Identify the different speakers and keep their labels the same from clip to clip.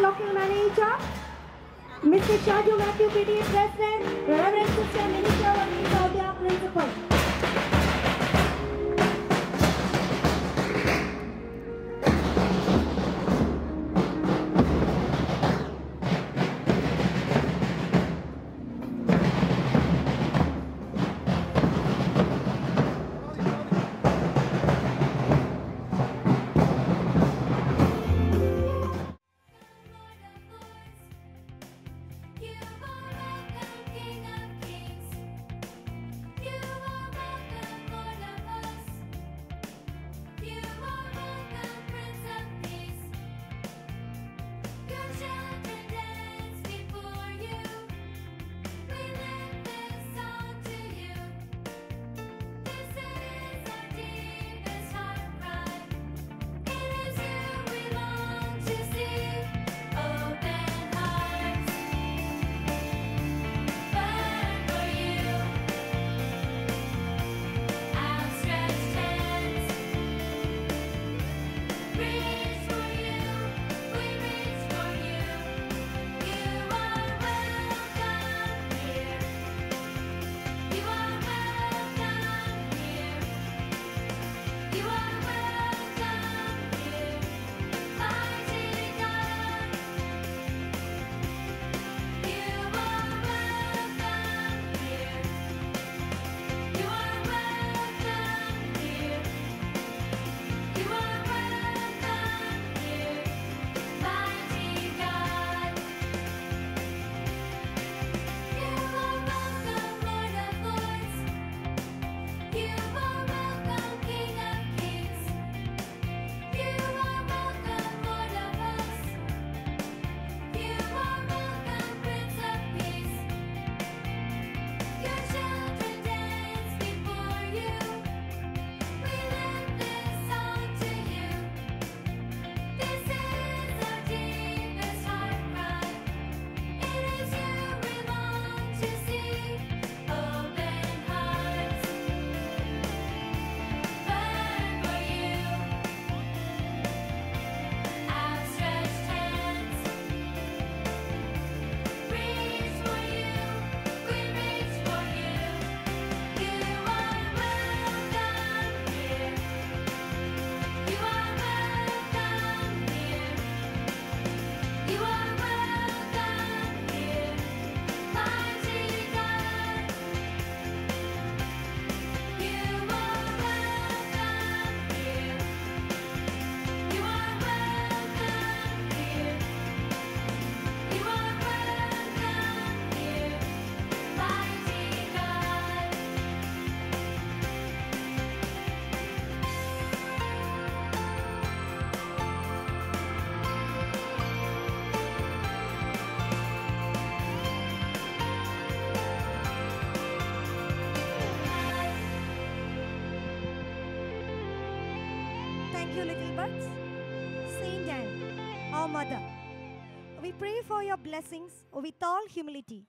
Speaker 1: Shocking Manager, Mr. Chadu Matthew PTA President, Reverend Sister Minister of the Saudi Principal.
Speaker 2: Saint Anne, our mother, we pray for your blessings with all humility.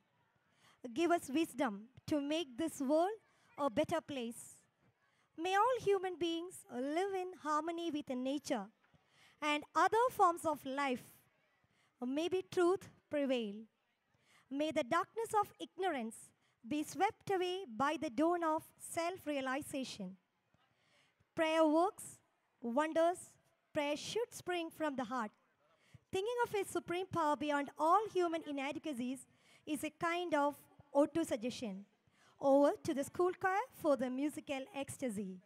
Speaker 2: Give us wisdom to make this world a better place. May all human beings live in harmony with nature and other forms of life. May truth prevail. May the darkness of ignorance be swept away by the dawn of self-realization. Prayer works wonders. Prayer should spring from the heart. Thinking of a supreme power beyond all human inadequacies is a kind of auto-suggestion. Over to the school choir for the musical ecstasy.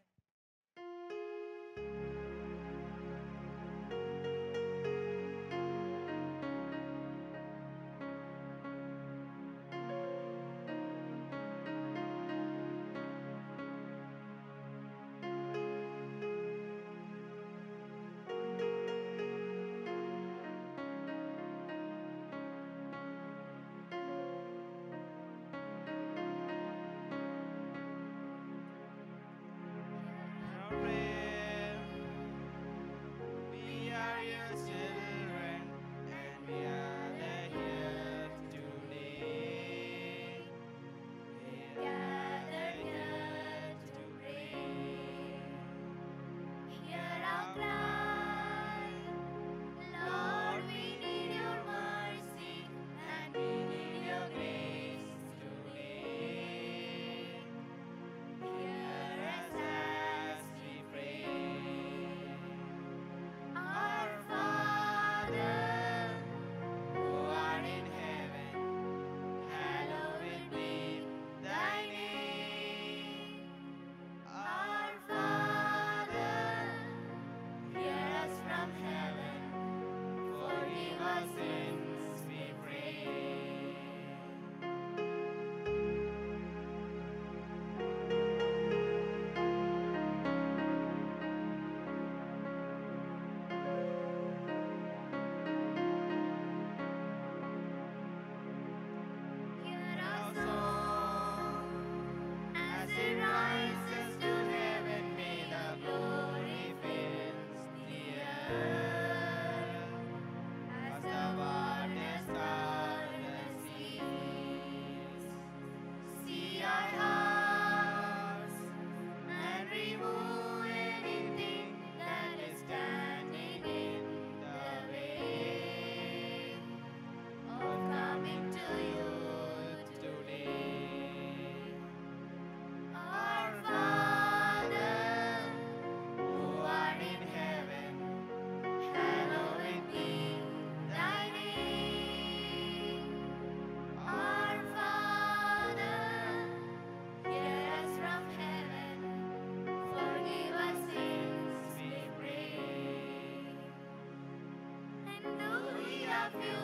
Speaker 3: of you.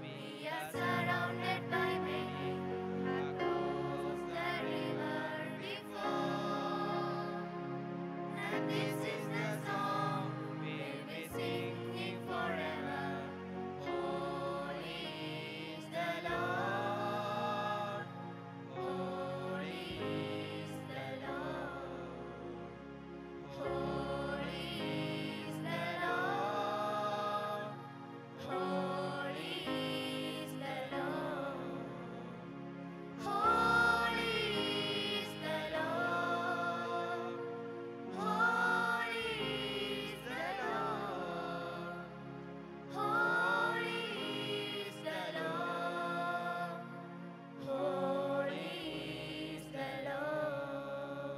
Speaker 3: We are surrounded by many. Across the river we flow. And this is the song we'll be singing forever. Holy is the Lord. Holy is the Lord. Holy is the Lord. Holy is the Lord. Holy is the Lord. Holy is the Lord. Holy is the Lord. Holy is the Lord.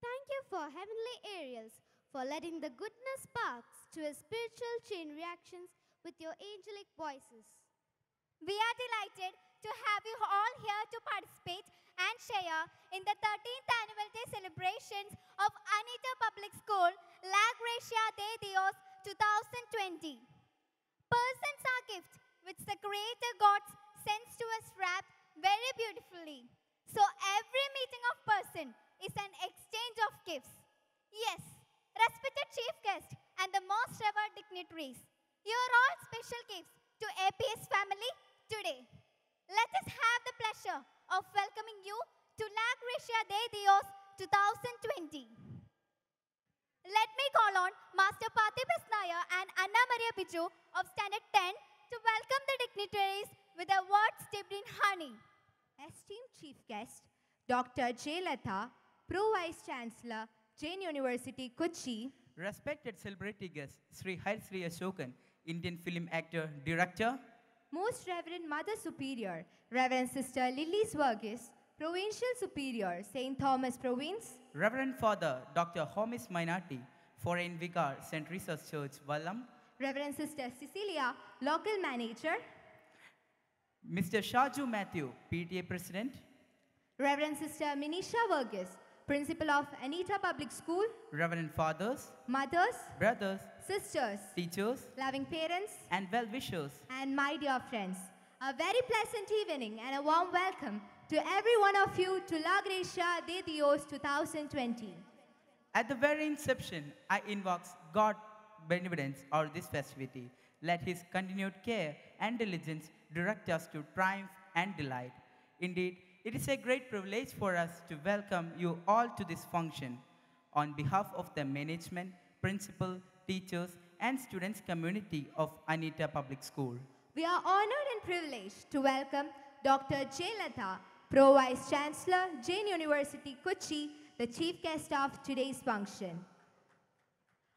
Speaker 4: Thank you for Heavenly Aerials for letting the goodness sparks to a spiritual chain reactions with your angelic voices.
Speaker 5: We are delighted to have you all here to participate and share in the 13th Annual Day celebrations of Anita Public School, La Gracia de Dios 2020. Persons are gifts which the Creator God sends to us wrapped very beautifully. So every meeting of person is an exchange of gifts. Yes, respected chief guest and the most revered dignitaries, you are all special gifts to APS family today. Let us have the pleasure of welcoming you to La Gracia de Dios 2020. Let me call on Master Patibis Nair and Anna Maria Biju of Standard 10 to welcome the dignitaries with their words dipped in honey.
Speaker 6: Esteemed Chief Guest, Dr. J. Latha, Pro Vice Chancellor, Jain University, Kochi.
Speaker 7: Respected celebrity guest, Sri Harisri Ashokan, Indian film actor, director.
Speaker 6: Most Reverend Mother Superior, Reverend Sister Lilies Vergis, Provincial Superior, St. Thomas Province.
Speaker 7: Reverend Father, Dr. Homis Mainati, Foreign Vicar, St. Teresa's Church, Vallam.
Speaker 6: Reverend Sister Cecilia, Local Manager.
Speaker 7: Mr. Shaju Matthew, PTA President.
Speaker 6: Reverend Sister Minisha Vergis, Principal of Anita Public School.
Speaker 7: Reverend Fathers,
Speaker 6: Mothers,
Speaker 7: brothers,
Speaker 6: sisters,
Speaker 7: teachers,
Speaker 6: loving parents,
Speaker 7: and well-wishers.
Speaker 6: and my dear friends, a very pleasant evening and a warm welcome to every one of you to La Gracia de Dios 2020.
Speaker 7: At the very inception, I invoke God's benevolence over this festivity. Let His continued care and diligence direct us to triumph and delight. Indeed, it is a great privilege for us to welcome you all to this function. On behalf of the management, principal, teachers, and students community of Anita Public School,
Speaker 6: We are honored and privileged to welcome Dr. J. Latha, Pro Vice Chancellor, Jain University, Kochi, the chief guest of today's function.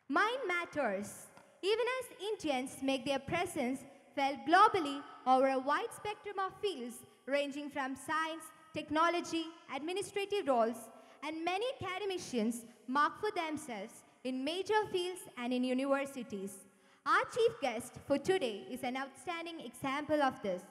Speaker 6: Mind matters. Even as Indians make their presence felt globally over a wide spectrum of fields ranging from science, technology, administrative roles, and many academicians mark for themselves in major fields and in universities. Our chief guest for today is an outstanding example of this.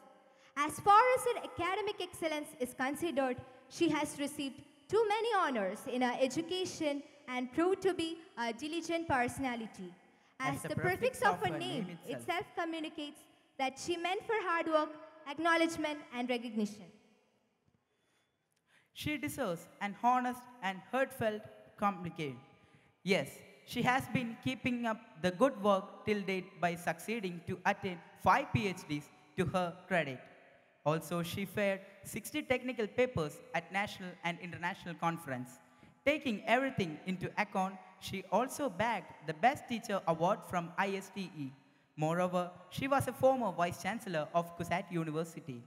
Speaker 6: As far as her academic excellence is considered, she has received too many honors in her education and proved to be a diligent personality. As the prefix of her name itself communicates that she meant for hard work, acknowledgement, and recognition.
Speaker 7: she deserves an honest and heartfelt compliment. Yes, she has been keeping up the good work till date by succeeding to attain 5 PhDs to her credit. Also, she fared 60 technical papers at national and international conference. Taking everything into account, she also bagged the Best Teacher Award from ISTE. Moreover, she was a former Vice Chancellor of CUSAT University.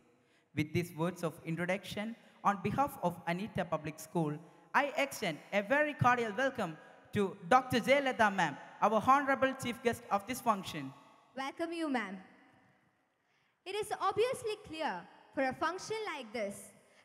Speaker 7: With these words of introduction, on behalf of Anita Public School, I extend a very cordial welcome to Dr. J. Latha ma'am, our honorable chief guest of this function.
Speaker 6: Welcome you, ma'am. It is obviously clear for a function like this,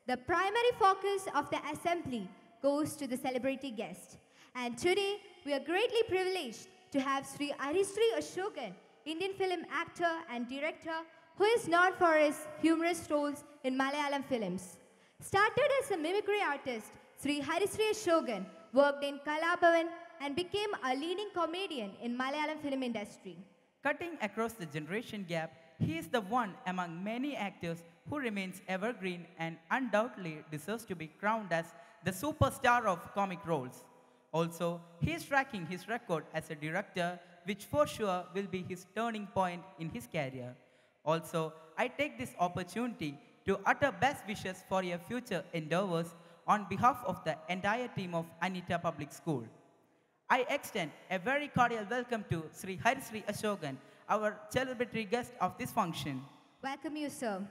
Speaker 6: the primary focus of the assembly goes to the celebrity guest. And today, we are greatly privileged to have Sri Harisri Ashokan, Indian film actor and director, who is known for his humorous roles in Malayalam films. Started as a mimicry artist, Sri Harisri Ashokan worked in Kalabhavan and became a leading comedian in Malayalam film industry.
Speaker 7: Cutting across the generation gap, he is the one among many actors who remains evergreen and undoubtedly deserves to be crowned as the superstar of comic roles. Also, he is tracking his record as a director, which for sure will be his turning point in his career. Also, I take this opportunity to utter best wishes for your future endeavors on behalf of the entire team of Anita Public School. I extend a very cordial welcome to Sri Harisri Ashokan, our celebratory guest of this function.
Speaker 6: Welcome you, sir.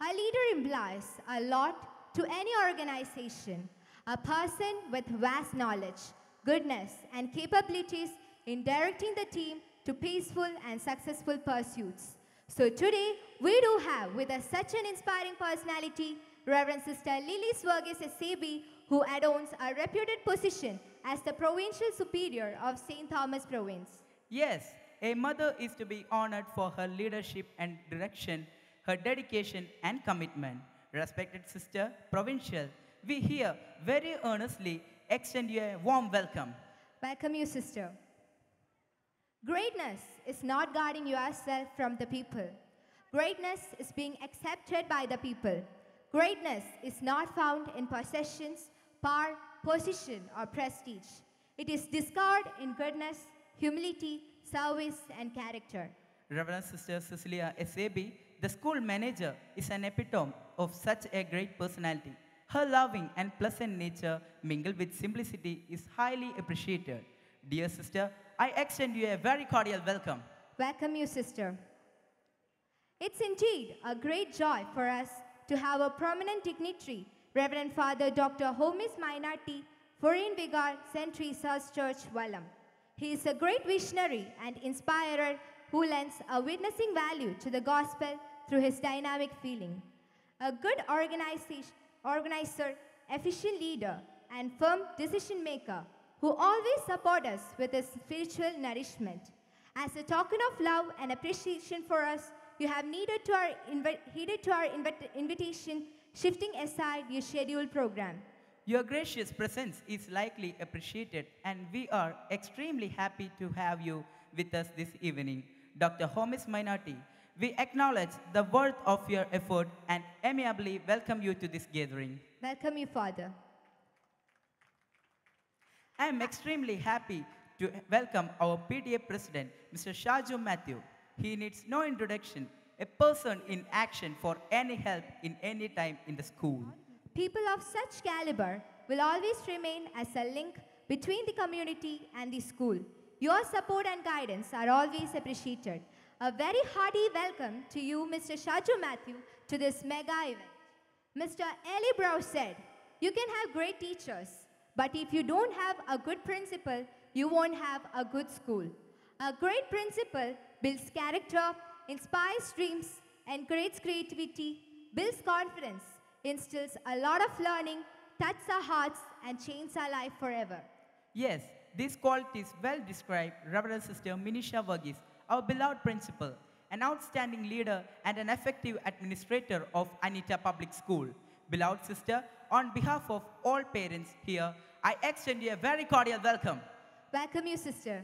Speaker 6: A leader implies a lot to any organization, a person with vast knowledge, goodness, and capabilities in directing the team to peaceful and successful pursuits. So today, we do have with us such an inspiring personality, Reverend Sister Lily Swargis SAB, who adorns a reputed position as the Provincial Superior of St. Thomas Province.
Speaker 7: Yes, a mother is to be honored for her leadership and direction, her dedication and commitment. Respected Sister Provincial, we here very earnestly extend you a warm welcome.
Speaker 6: Welcome you, sister. Greatness is not guarding yourself from the people. Greatness is being accepted by the people. Greatness is not found in possessions, power, position, or prestige. It is discovered in goodness, humility, service, and character.
Speaker 7: Reverend Sister Cecilia SAB, the school manager, is an epitome of such a great personality. Her loving and pleasant nature, mingled with simplicity, is highly appreciated. Dear sister, I extend you a very cordial welcome.
Speaker 6: Welcome you, sister. It's indeed a great joy for us to have a prominent dignitary, Reverend Father Dr. Homis Mainati, Foreign Vigar, St. Teresa's Church, Vallam. He is a great visionary and inspirer who lends a witnessing value to the gospel through his dynamic feeling. A good organizer, efficient leader, and firm decision maker who always supports us with his spiritual nourishment. As a token of love and appreciation for us, you have heeded to our invitation, shifting aside your scheduled program.
Speaker 7: Your gracious presence is likely appreciated, and we are extremely happy to have you with us this evening. Dr. Homis Mainati, we acknowledge the worth of your effort and amiably welcome you to this gathering.
Speaker 6: Welcome you, Father.
Speaker 7: I am extremely happy to welcome our PTA President, Mr. Shaju Matthew. He needs no introduction, a person in action for any help in any time in the school.
Speaker 6: People of such caliber will always remain as a link between the community and the school. Your support and guidance are always appreciated. A very hearty welcome to you, Mr. Shaju Matthew, to this mega event. Mr. Eli Brow said, you can have great teachers, but if you don't have a good principal, you won't have a good school. A great principal builds character, inspires dreams, encourages creativity, builds confidence, instills a lot of learning, touches our hearts, and changes our life forever.
Speaker 7: Yes, these qualities well describe Reverend Sister Minisha Varghese, our beloved principal, an outstanding leader and an effective administrator of Anita Public School. Beloved sister, on behalf of all parents here, I extend you a very cordial welcome.
Speaker 6: Welcome you, sister.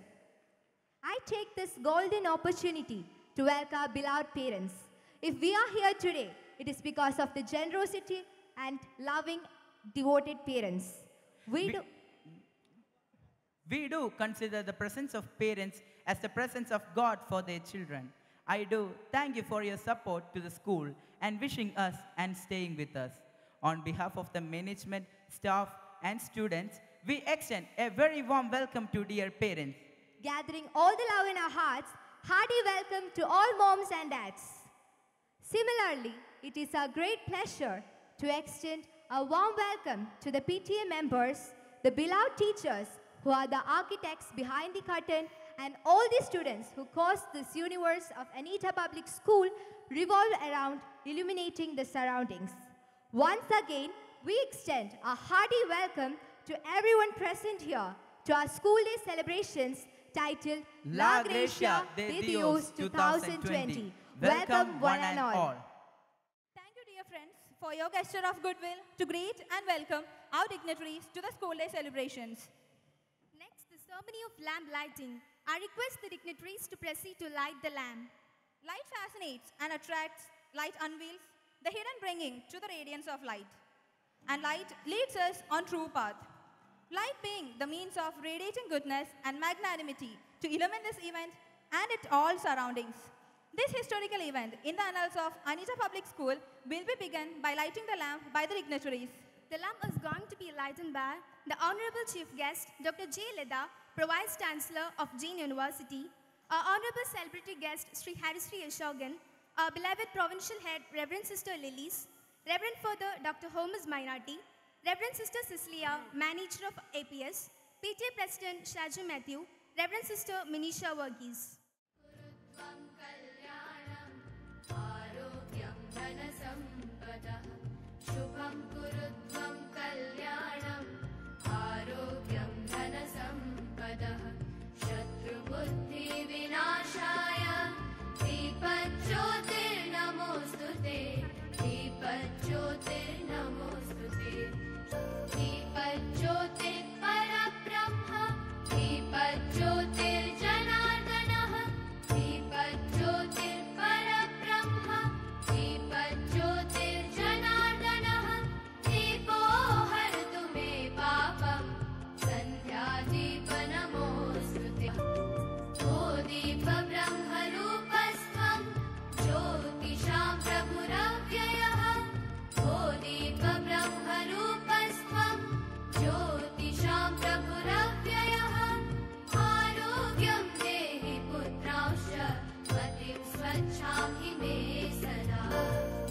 Speaker 6: I take this golden opportunity to welcome our beloved parents. If we are here today, it is because of the generosity and loving, devoted parents. We
Speaker 7: do consider the presence of parents as the presence of God for their children. I do thank you for your support to the school and wishing us and staying with us. On behalf of the management, staff, and students, we extend a very warm welcome to dear parents.
Speaker 6: Gathering all the love in our hearts, hearty welcome to all moms and dads. Similarly, it is our great pleasure to extend a warm welcome to the PTA members, the beloved teachers who are the architects behind the curtain, and all the students who cause this universe of Anita Public School revolve around illuminating the surroundings. Once again, we extend a hearty welcome to everyone present here to our school day celebrations titled La Gracia de Dios 2020. Welcome one and all.
Speaker 8: Thank you, dear friends, for your gesture of goodwill to greet and welcome our dignitaries to the school day celebrations. ceremony of lamp lighting, I request the dignitaries to proceed to light the lamp. Light fascinates and attracts, light unveils the hidden, bringing to the radiance of light. And light leads us on true path. Light being the means of radiating goodness and magnanimity to illumine this event and its all surroundings. This historical event in the annals of Anita Public School will be begun by lighting the lamp by the dignitaries.
Speaker 9: The lamp is going to be lightened by the Honorable Chief Guest, Dr. J. Leda, Pro-Vice Chancellor of Jain University, our Honorable Celebrity Guest, Sri Harisri Ashokan, our beloved Provincial Head, Reverend Sister Lilies, Reverend Father Dr. Homus Mainati, Reverend Sister Cecilia, Manager of APS, PTA President Shaju Matthew, Reverend Sister Minisha Varghese.
Speaker 3: शुभं कुरुध्वं कल्याणम् आरोग्यं धनसम्पदः शत्रुबुद्धिविनाशाय दीपज्योतिर्नमोऽस्तु ते दीपज्योतिर्नमोऽस्तु ते दीपज्योतिर्परब्रह्म दीपज्योतिर्जनार्दनः दीपज्योतिर्परब्रह्म दीपज्योतिर्जनार्दनः दीपो हरतु मे पापं सन्ध्यादीपनमोऽस्तु ते ओ दीपब्रह्मरूपस्त्वं ज्योतिषां प्रभुरव्ययः ओ दीपब्रह्मरूपस्त्वं ज्योतिषां प्रभुरव्ययः आरोग्यं देहि पुत्रांश्च मतिं स्वच्छां हि मे सदा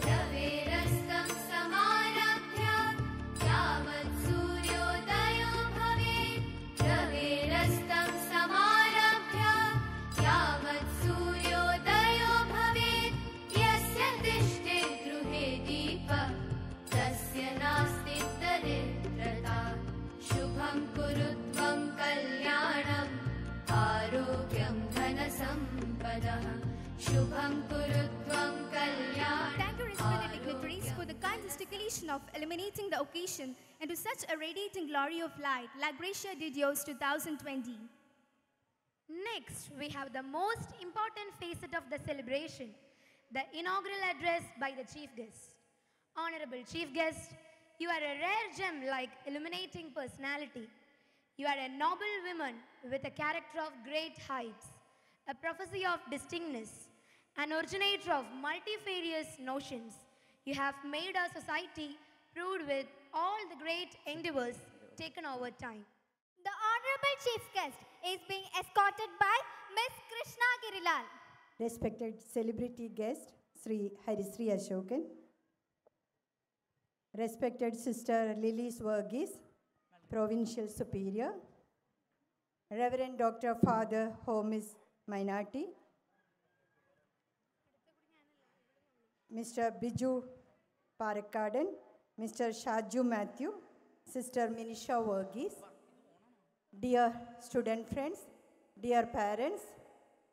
Speaker 3: रवेरस्तं समारभ्य यावत् सूर्योदयो भवेत् रवेरस्तं समारभ्य यावत् सूर्योदयो भवेत् यस्य तिष्ठे गृहे दीपः तस्य नास्ति दरिद्रता शुभं कुरुध्वं कल्याणम् आरोग्यं धनसम्पदः शुभं कुरुध्वं कल्याणम्
Speaker 9: Thank you, respected dignitaries, for the kind gesticulation of illuminating the occasion into such a radiating glory of light, like Gracia did yours 2020.
Speaker 1: Next, we have the most important facet of the celebration, the inaugural address by the Chief Guest. Honorable Chief Guest, you are a rare gem like illuminating personality. You are a noble woman with a character of great heights, a prophecy of distinctness, an originator of multifarious notions. You have made our society proved with all the great endeavors taken over time.
Speaker 5: The Honorable Chief Guest is being escorted by Miss Krishna Girilal.
Speaker 10: Respected celebrity guest, Sri Harisri Ashokan. Respected Sister Lilies Varghese, Provincial Superior. Reverend Dr. Father Homus Mainati. Mr. Biju Parakadan, Mr. Shaju Matthew, Sister Minisha Varghese. Dear student friends, dear parents,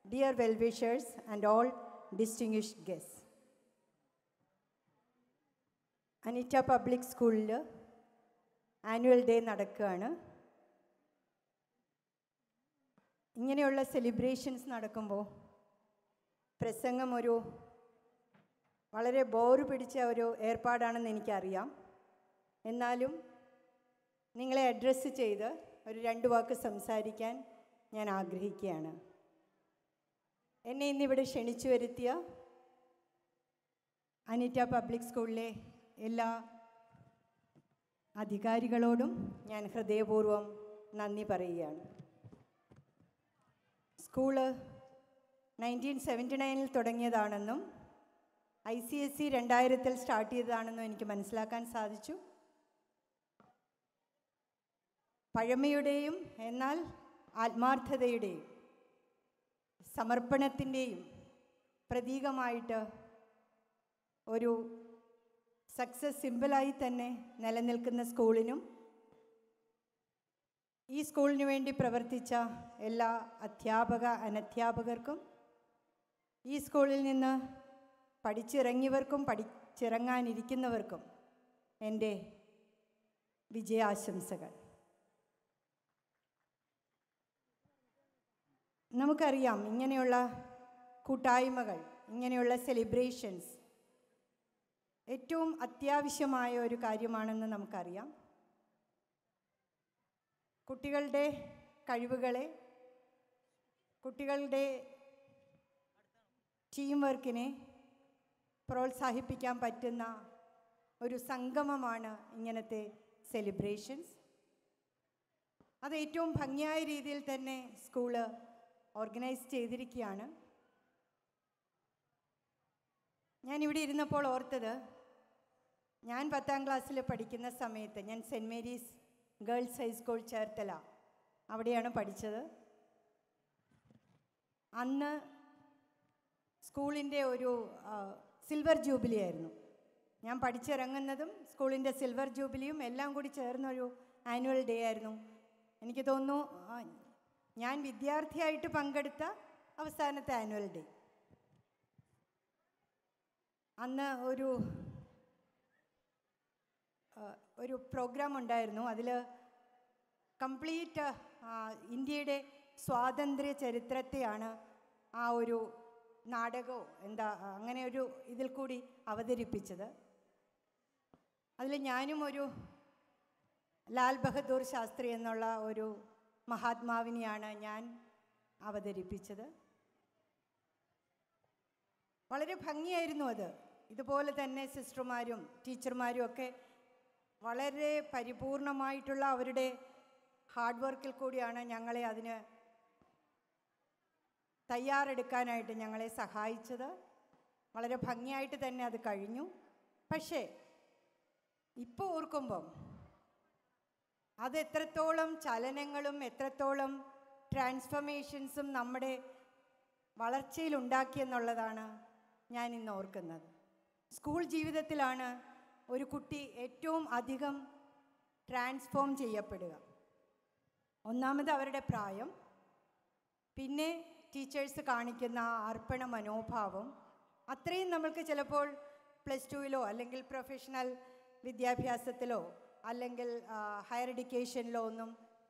Speaker 10: dear well-wishers and all distinguished guests. Anita Public School Annual Day നടക്കുകയാണ്. ഇങ്ങനെയുള്ള celebrations നടക്കുമ്പോൾ പ്രസംഗം ഒരു വളരെ bore പിടിച്ച ഒരു ഏർപ്പാടാണെന്ന് എനിക്കറിയാം. എന്നാലും നിങ്ങളെ അഡ്രസ്സ് ചെയ്ത് ഒരു 2 വാക്ക് സംസാരിക്കാൻ ഞാൻ ആഗ്രഹിക്കുകയാണ്. എന്നെ ഇന്നിവിടെ ക്ഷണിച്ചു വരുത്തിയ അനിറ്റ പബ്ലിക് സ്കൂളിലെ എല്ലാ അധികാരികളോടും ഞാൻ ഹൃദയപൂർവ്വം നന്ദി പറയുകയാണ്. സ്കൂള് 1979 തുടങ്ങിയതാണെന്നും ICSE 2000 സ്റ്റാർട്ട് ചെയ്തതാണെന്നും എനിക്ക് മനസ്സിലാക്കാൻ സാധിച്ചു. പഴമയുടെയും എന്നാൽ ആത്മാർത്ഥതയുടെയും സമർപ്പണത്തിൻ്റെയും പ്രതീകമായിട്ട് ഒരു സക്സസ് സിമ്പിളായി തന്നെ നിലനിൽക്കുന്ന സ്കൂളിനും ഈ സ്കൂളിനു വേണ്ടി പ്രവർത്തിച്ച എല്ലാ അധ്യാപക അനധ്യാപകർക്കും ഈ സ്കൂളിൽ നിന്ന് പഠിച്ചിറങ്ങിയവർക്കും പഠിച്ചിറങ്ങാനിരിക്കുന്നവർക്കും എൻ്റെ വിജയാശംസകൾ. നമുക്കറിയാം ഇങ്ങനെയുള്ള കൂട്ടായ്മകൾ, ഇങ്ങനെയുള്ള സെലിബ്രേഷൻസ് ഏറ്റവും അത്യാവശ്യമായ ഒരു കാര്യമാണെന്ന് നമുക്കറിയാം. കുട്ടികളുടെ കഴിവുകളെ, കുട്ടികളുടെ ടീം വർക്കിനെ പ്രോത്സാഹിപ്പിക്കാൻ പറ്റുന്ന ഒരു സംഗമമാണ് ഇങ്ങനത്തെ സെലിബ്രേഷൻസ്. അത് ഏറ്റവും ഭംഗിയായ രീതിയിൽ തന്നെ സ്കൂള് ഓർഗനൈസ് ചെയ്തിരിക്കുകയാണ്. ഞാനിവിടെ ഇരുന്നപ്പോൾ ഓർത്തത്, ഞാൻ 10ാം ക്ലാസ്സിൽ പഠിക്കുന്ന സമയത്ത് ഞാൻ saint Mary's girls high school Cherthala അവിടെയാണ് പഠിച്ചത്. അന്ന് സ്കൂളിൻ്റെ ഒരു സിൽവർ ജൂബിലി ആയിരുന്നു. ഞാൻ പഠിച്ചിറങ്ങുന്നതും സ്കൂളിൻ്റെ സിൽവർ ജൂബിലിയും എല്ലാം കൂടി ചേർന്നൊരു ആനുവൽ ഡേ ആയിരുന്നു. എനിക്ക് തോന്നുന്നു ഞാൻ വിദ്യാർത്ഥിയായിട്ട് പങ്കെടുത്ത അവസാനത്തെ ആനുവൽ ഡേ. അന്ന് ഒരു പ്രോഗ്രാം ഉണ്ടായിരുന്നു. അതിൽ കംപ്ലീറ്റ് ഇന്ത്യയുടെ സ്വാതന്ത്ര്യ ചരിത്രത്തെയാണ് ആ ഒരു നാടകമോ അങ്ങനെ ഒരു ഇതിൽ കൂടി അവതരിപ്പിച്ചത്. അതിൽ ഞാനും ഒരു ലാൽ ബഹദൂർ ശാസ്ത്രി എന്നുള്ള ഒരു മഹാത്മാവിനെയാണ് ഞാൻ അവതരിപ്പിച്ചത്. വളരെ ഭംഗിയായിരുന്നു അത്. ഇതുപോലെ തന്നെ സിസ്റ്റർമാരും ടീച്ചർമാരും ഒക്കെ വളരെ പരിപൂർണമായിട്ടുള്ള അവരുടെ ഹാർഡ് വർക്കിൽ കൂടിയാണ് ഞങ്ങളെ അതിന് തയ്യാറെടുക്കാനായിട്ട് ഞങ്ങളെ സഹായിച്ചത്. വളരെ ഭംഗിയായിട്ട് തന്നെ അത് കഴിഞ്ഞു. പക്ഷേ ഇപ്പോൾ ഓർക്കുമ്പം അത് എത്രത്തോളം ചലനങ്ങളും എത്രത്തോളം ട്രാൻസ്ഫർമേഷൻസും നമ്മുടെ വളർച്ചയിലുണ്ടാക്കിയെന്നുള്ളതാണ് ഞാൻ ഇന്ന് ഓർക്കുന്നത്. സ്കൂൾ ജീവിതത്തിലാണ് ഒരു കുട്ടി ഏറ്റവും അധികം ട്രാൻസ്ഫോം ചെയ്യപ്പെടുക. ഒന്നാമത് അവരുടെ പ്രായം, പിന്നെ ടീച്ചേഴ്സ് കാണിക്കുന്ന അർപ്പണ മനോഭാവം. അത്രയും നമ്മൾക്ക് ചിലപ്പോൾ +2 അല്ലെങ്കിൽ പ്രൊഫഷണൽ വിദ്യാഭ്യാസത്തിലോ അല്ലെങ്കിൽ ഹയർ എഡ്യൂക്കേഷനിലോ ഒന്നും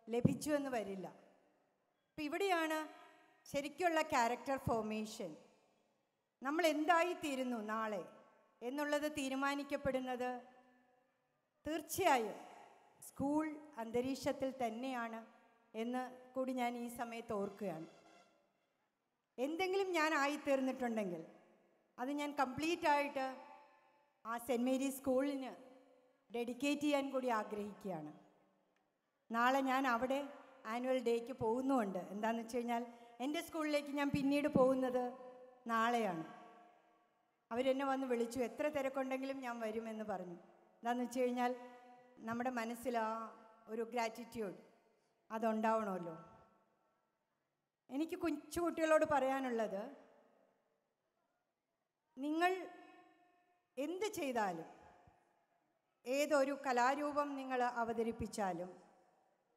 Speaker 10: ലഭിച്ചു എന്ന് വരില്ല. അപ്പം ഇവിടെയാണ് ശരിക്കുള്ള ക്യാരക്ടർ ഫോർമേഷൻ. നമ്മൾ എന്തായിത്തീരുന്നു നാളെ എന്നുള്ളത് തീരുമാനിക്കപ്പെടുന്നത് തീർച്ചയായും സ്കൂൾ അന്തരീക്ഷത്തിൽ തന്നെയാണ് എന്ന് കൂടി ഞാൻ ഈ സമയത്ത് ഓർക്കുകയാണ്. എന്തെങ്കിലും ഞാൻ ആയിത്തീർന്നിട്ടുണ്ടെങ്കിൽ അത് ഞാൻ കംപ്ലീറ്റായിട്ട് ആ സെൻറ്റ് മേരീസ് സ്കൂളിന് ഡെഡിക്കേറ്റ് ചെയ്യാൻ കൂടി ആഗ്രഹിക്കുകയാണ്. നാളെ ഞാൻ അവിടെ ആനുവൽ ഡേക്ക് പോകുന്നുമുണ്ട്. എന്താണെന്ന് വെച്ച് കഴിഞ്ഞാൽ എൻ്റെ സ്കൂളിലേക്ക് ഞാൻ പിന്നീട് പോകുന്നത് നാളെയാണ്. അവരെന്നെ വന്ന് വിളിച്ചു, എത്ര തിരക്കുണ്ടെങ്കിലും ഞാൻ വരുമെന്ന് പറഞ്ഞു. എന്താണെന്ന് വെച്ച് കഴിഞ്ഞാൽ നമ്മുടെ മനസ്സിൽ ആ ഒരു ഗ്രാറ്റിറ്റ്യൂഡ് അതുണ്ടാവണമല്ലോ. എനിക്ക് കൊച്ചുകുട്ടികളോട് പറയാനുള്ളത്, നിങ്ങൾ എന്ത് ചെയ്താലും, ഏതൊരു കലാരൂപം നിങ്ങൾ അവതരിപ്പിച്ചാലും,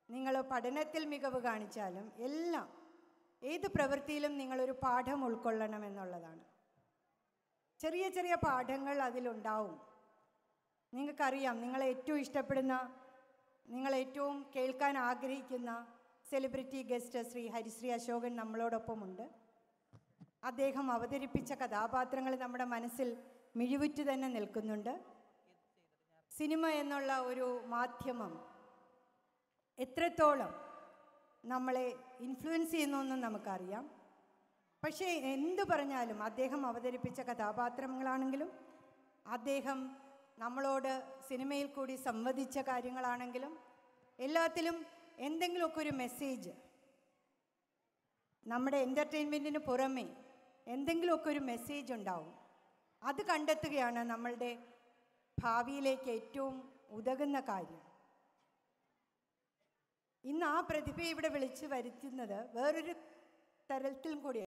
Speaker 10: നിങ്ങൾ പഠനത്തിൽ മികവ് കാണിച്ചാലും, എല്ലാം ഏത് പ്രവൃത്തിയിലും നിങ്ങളൊരു പാഠം ഉൾക്കൊള്ളണമെന്നുള്ളതാണ്. ചെറിയ ചെറിയ പാഠങ്ങൾ അതിലുണ്ടാവും. നിങ്ങൾക്കറിയാം, നിങ്ങളെ ഏറ്റവും ഇഷ്ടപ്പെടുന്ന, നിങ്ങളേറ്റവും കേൾക്കാൻ ആഗ്രഹിക്കുന്ന സെലിബ്രിറ്റി ഗസ്റ്റ് ശ്രീ ഹരിശ്രീ അശോകൻ നമ്മളോടൊപ്പമുണ്ട്. അദ്ദേഹം അവതരിപ്പിച്ച കഥാപാത്രങ്ങൾ നമ്മുടെ മനസ്സിൽ മിഴിവുറ്റ് തന്നെ നിൽക്കുന്നുണ്ട്. സിനിമ എന്നുള്ള ഒരു മാധ്യമം എത്രത്തോളം നമ്മളെ ഇൻഫ്ലുവൻസ് ചെയ്യുന്നു നമുക്കറിയാം. പക്ഷേ എന്തു പറഞ്ഞാലും അദ്ദേഹം അവതരിപ്പിച്ച കഥാപാത്രങ്ങളാണെങ്കിലും, അദ്ദേഹം നമ്മളോട് സിനിമയിൽ കൂടി സംവദിച്ച കാര്യങ്ങളാണെങ്കിലും, എല്ലാത്തിലും എന്തെങ്കിലുമൊക്കെ ഒരു മെസ്സേജ്, നമ്മുടെ എൻ്റർടൈൻമെൻറ്റിന് പുറമേ എന്തെങ്കിലുമൊക്കെ ഒരു മെസ്സേജ് ഉണ്ടാവും. അത് കണ്ടെത്തുകയാണ് നമ്മളുടെ ഭാവിയിലേക്ക് ഏറ്റവും ഉതകുന്ന കാര്യം. ഇന്ന് ആ പ്രതിഭയെ ഇവിടെ വിളിച്ചു വരുത്തുന്നത് വേറൊരു തരത്തിലും കൂടി